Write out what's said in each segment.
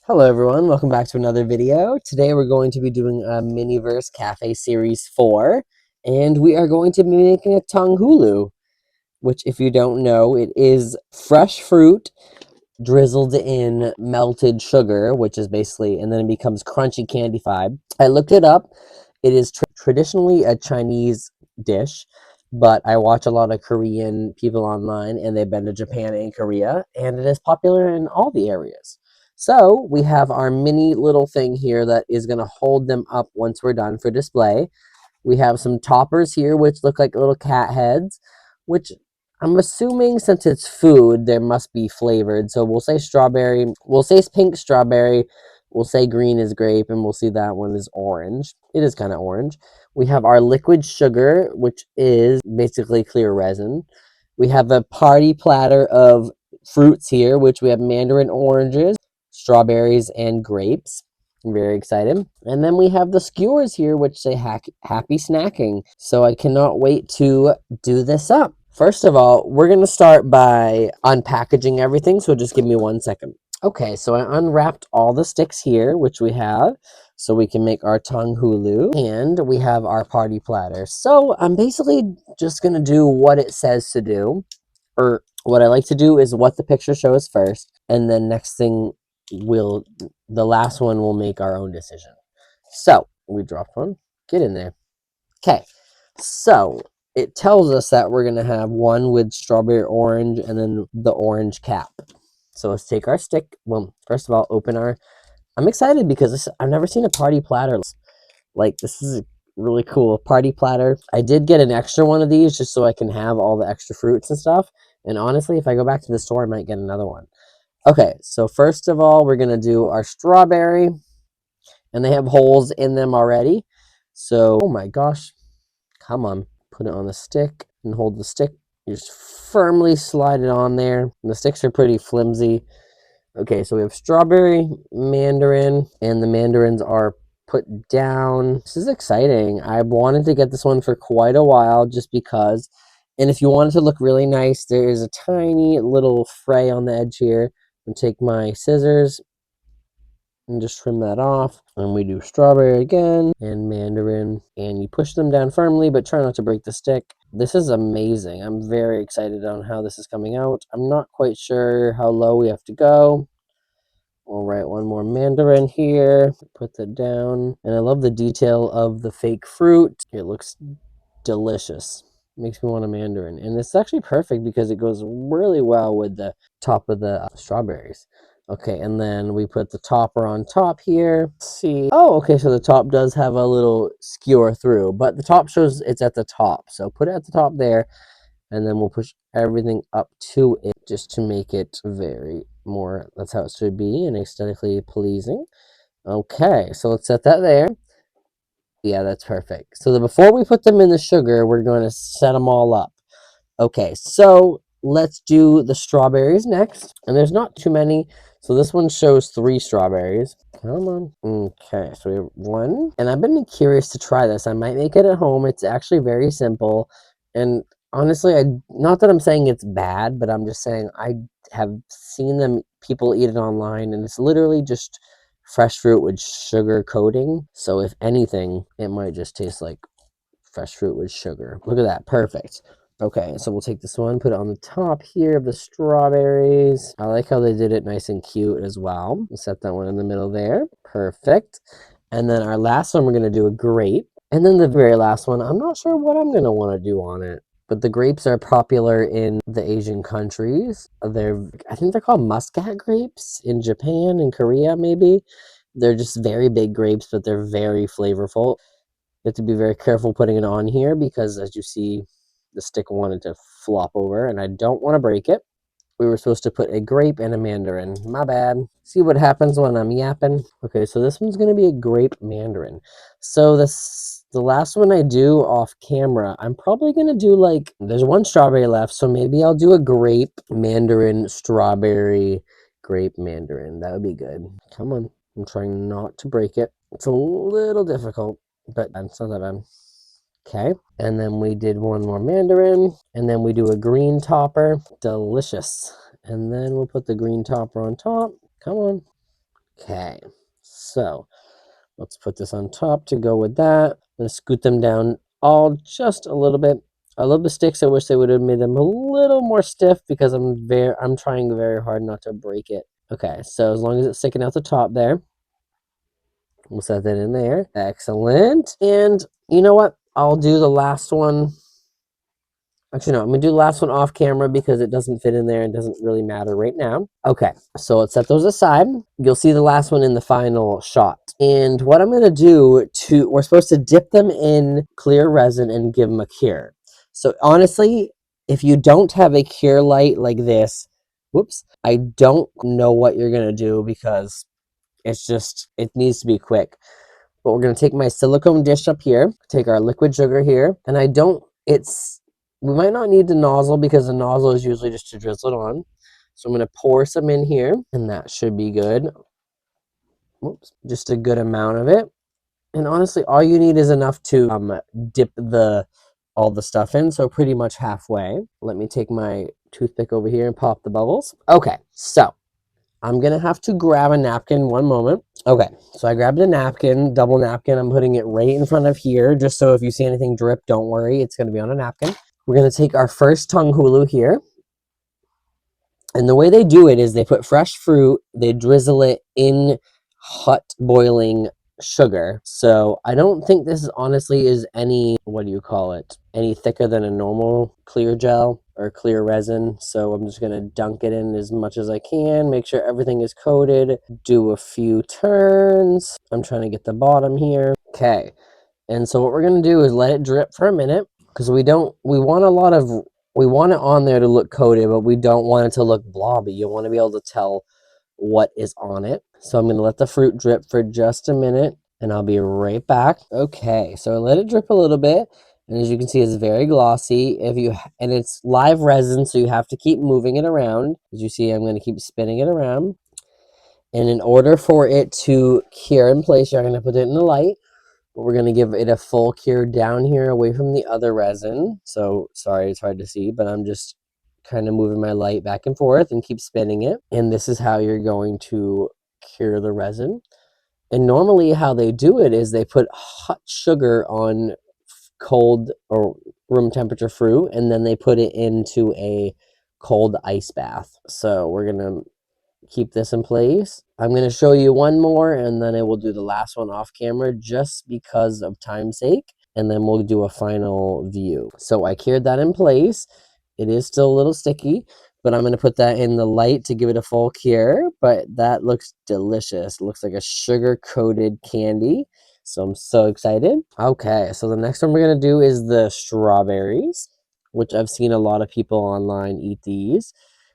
Hello everyone, welcome back to another video. Today we're going to be doing a Miniverse Cafe Series 4, and we are going to be making a Tanghulu, which if you don't know, it is fresh fruit drizzled in melted sugar, which is basically, and then it becomes crunchy candy-fied. I looked it up. It is traditionally a Chinese dish, but I watch a lot of Korean people online, and they've been to Japan and Korea, and it is popular in all the areas. So we have our mini little thing here that is going to hold them up once we're done for display. We have some toppers here, which look like little cat heads, which I'm assuming since it's food, there must be flavored. So we'll say strawberry, we'll say pink strawberry, we'll say green is grape, and we'll see that one is orange. It is kind of orange. We have our liquid sugar, which is basically clear resin. We have a party platter of fruits here, which we have mandarin oranges, strawberries, and grapes. I'm very excited. And then we have the skewers here, which say happy snacking. So I cannot wait to do this up. First of all, we're going to start by unpackaging everything. So just give me 1 second. Okay, so I unwrapped all the sticks here, which we have. So we can make our Tanghulu. And we have our party platter. So I'm basically just going to do what it says to do. Or what I like to do is what the picture shows first. And then next thing the last one will make our own decision. So we dropped one. Get in there. Okay. So it tells us that we're gonna have one with strawberry orange and then the orange cap. So let's take our stick. Well, first of all, open our. I'm excited because I've never seen a party platter like this. Is really cool party platter. I did get an extra one of these just so I can have all the extra fruits and stuff. And honestly, if I go back to the store, I might get another one. Okay, so first of all, we're going to do our strawberry, and they have holes in them already. So, oh my gosh, come on, put it on the stick and hold the stick. You just firmly slide it on there. And the sticks are pretty flimsy. Okay, so we have strawberry, mandarin, and the mandarins are put down. This is exciting. I wanted to get this one for quite a while just because. And if you want it to look really nice, there is a tiny little fray on the edge here. And take my scissors and just trim that off. And we do strawberry again and mandarin. And you push them down firmly, but try not to break the stick. This is amazing. I'm very excited on how this is coming out. I'm not quite sure how low we have to go. All right, one more mandarin here. Put that down. And I love the detail of the fake fruit. It looks delicious. Makes me want a mandarin. And it's actually perfect because it goes really well with the top of the strawberries. Okay, and then we put the topper on top here. Let's see. Oh, okay, so the top does have a little skewer through, but the top shows it's at the top. So put it at the top there, and then we'll push everything up to it just to make it very more, that's how it should be, and aesthetically pleasing. Okay, so let's set that there. Yeah, that's perfect. So before we put them in the sugar, we're going to set them all up. Okay, so let's do the strawberries next. And there's not too many. So this one shows 3 strawberries. Come on. Okay, so we have 1. And I've been curious to try this. I might make it at home. It's actually very simple. And honestly, not that I'm saying it's bad, but I'm just saying I have seen people eat it online, and it's literally just fresh fruit with sugar coating. So if anything, it might just taste like fresh fruit with sugar. Look at that. Perfect. Okay, so we'll take this one, put it on the top here of the strawberries. I like how they did it nice and cute as well. We'll set that one in the middle there. Perfect. And then our last one, we're going to do a grape. And then the very last one, I'm not sure what I'm going to want to do on it. But the grapes are popular in the Asian countries. I think they're called muscat grapes in Japan and Korea, maybe. They're just very big grapes, but they're very flavorful. You have to be very careful putting it on here because, as you see, the stick wanted to flop over, and I don't want to break it. We were supposed to put a grape and a mandarin. My bad. See what happens when I'm yapping. Okay, so this one's going to be a grape mandarin. So the last one I do off camera, I'm probably going to do there's 1 strawberry left, so maybe I'll do a grape mandarin strawberry grape mandarin. That would be good. Come on. I'm trying not to break it. It's a little difficult, but it's not that bad. Okay, and then we did 1 more mandarin, and then we do a green topper. Delicious. And then we'll put the green topper on top. Come on. Okay, so let's put this on top to go with that. I'm gonna scoot them down all just a little bit. I love the sticks. I wish they would have made them a little more stiff because I'm trying very hard not to break it. Okay, so as long as it's sticking out the top there, we'll set that in there. Excellent. And you know what? I'll do the last one. Actually, no, I'm going to do the last one off camera because it doesn't fit in there and doesn't really matter right now. Okay, so let's set those aside. You'll see the last one in the final shot. And what I'm going to do we're supposed to dip them in clear resin and give them a cure. So honestly, if you don't have a cure light like this, whoops, I don't know what you're going to do because it needs to be quick. But we're going to take my silicone dish up here, take our liquid sugar here, and we might not need the nozzle because the nozzle is usually just to drizzle it on. So I'm going to pour some in here, and that should be good. Oops, just a good amount of it. And honestly, all you need is enough to dip all the stuff in, so pretty much halfway. Let me take my toothpick over here and pop the bubbles. Okay, so I'm going to have to grab a napkin one moment. Okay, so I grabbed a napkin, double napkin. I'm putting it right in front of here, just so if you see anything drip, don't worry. It's going to be on a napkin. We're going to take our first Tanghulu here. And the way they do it is they put fresh fruit, they drizzle it in hot boiling sugar. So I don't think this honestly is any, what do you call it, any thicker than a normal clear gel or clear resin. So I'm just going to dunk it in as much as I can, make sure everything is coated, do a few turns. I'm trying to get the bottom here. Okay. And so what we're going to do is let it drip for a minute because we want it on there to look coated, but we don't want it to look blobby. You want to be able to tell what is on it. So I'm going to let the fruit drip for just a minute and I'll be right back. Okay, so I let it drip a little bit. And as you can see, it's very glossy. And it's live resin, so you have to keep moving it around. As you see, I'm going to keep spinning it around. And in order for it to cure in place, you're going to put it in the light. But we're going to give it a full cure down here away from the other resin. So sorry, it's hard to see, but I'm just kind of moving my light back and forth and keep spinning it. And this is how you're going to cure the resin. And normally how they do it is they put hot sugar on cold or room temperature fruit, and then they put it into a cold ice bath. So we're going to keep this in place. I'm going to show you one more and then I will do the last one off camera just because of time's sake, and then we'll do a final view. So I cured that in place. It is still a little sticky, but I'm going to put that in the light to give it a full cure, but that looks delicious. It looks like a sugar coated candy. So I'm so excited. Okay, so the next one we're going to do is the strawberries, which I've seen a lot of people online eat these.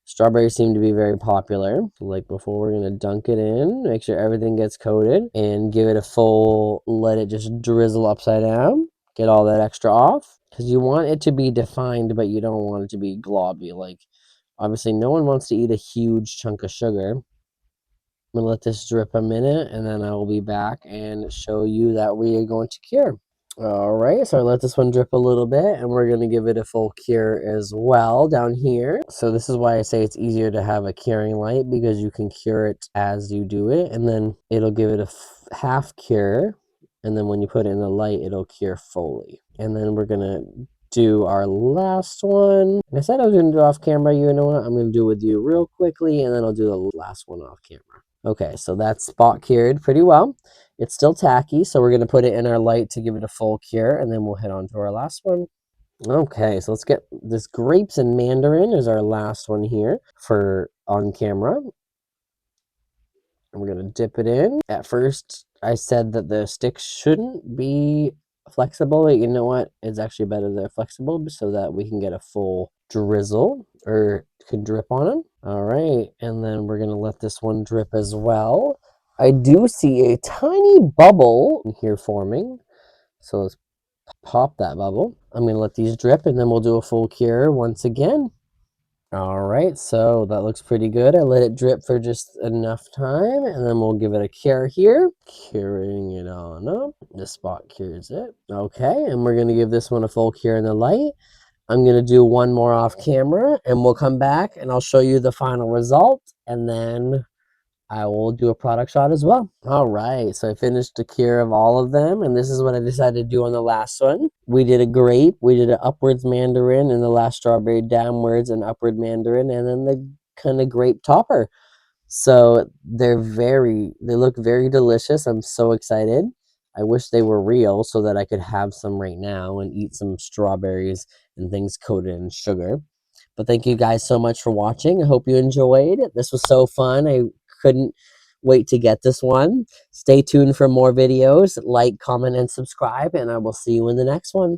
Strawberries seem to be very popular. Like before, we're going to dunk it in, make sure everything gets coated, and give it a full, let it just drizzle upside down. Get all that extra off. Because you want it to be defined, but you don't want it to be globby. Like, obviously, no one wants to eat a huge chunk of sugar. I'm going to let this drip a minute, and then I will be back and show you that we are going to cure. All right, so I let this one drip a little bit, and we're going to give it a full cure as well down here. So this is why I say it's easier to have a curing light, because you can cure it as you do it, and then it'll give it a half cure, and then when you put it in the light, it'll cure fully. And then we're going to do our last one. I said I was going to do off camera. You know what? I'm going to do it with you real quickly, and then I'll do the last one off camera. Okay, so that's spot cured pretty well. It's still tacky, so we're going to put it in our light to give it a full cure, and then we'll head on to our last one. Okay, so let's get this grapes and mandarin is our last one here for on camera. And we're going to dip it in. At first, I said that the sticks shouldn't be flexible. You know what? It's actually better they're flexible so that we can get a full drizzle or can drip on them. All right, and then we're going to let this one drip as well. I do see a tiny bubble here forming. So let's pop that bubble. I'm going to let these drip and then we'll do a full cure once again. All right, so that looks pretty good. I let it drip for just enough time, and then we'll give it a cure here. Curing it on up. This spot cures it. Okay, and we're going to give this one a full cure in the light. I'm going to do one more off camera, and we'll come back, and I'll show you the final result, and then I will do a product shot as well. All right, so I finished the cure of all of them, and this is what I decided to do on the last one. We did a grape, we did an upwards mandarin, and the last strawberry downwards and upward mandarin, and then the kind of grape topper. So they look very delicious. I'm so excited. I wish they were real so that I could have some right now and eat some strawberries and things coated in sugar. But thank you guys so much for watching. I hope you enjoyed. This was so fun. I couldn't wait to get this one. Stay tuned for more videos. Like, comment, and subscribe, and I will see you in the next one.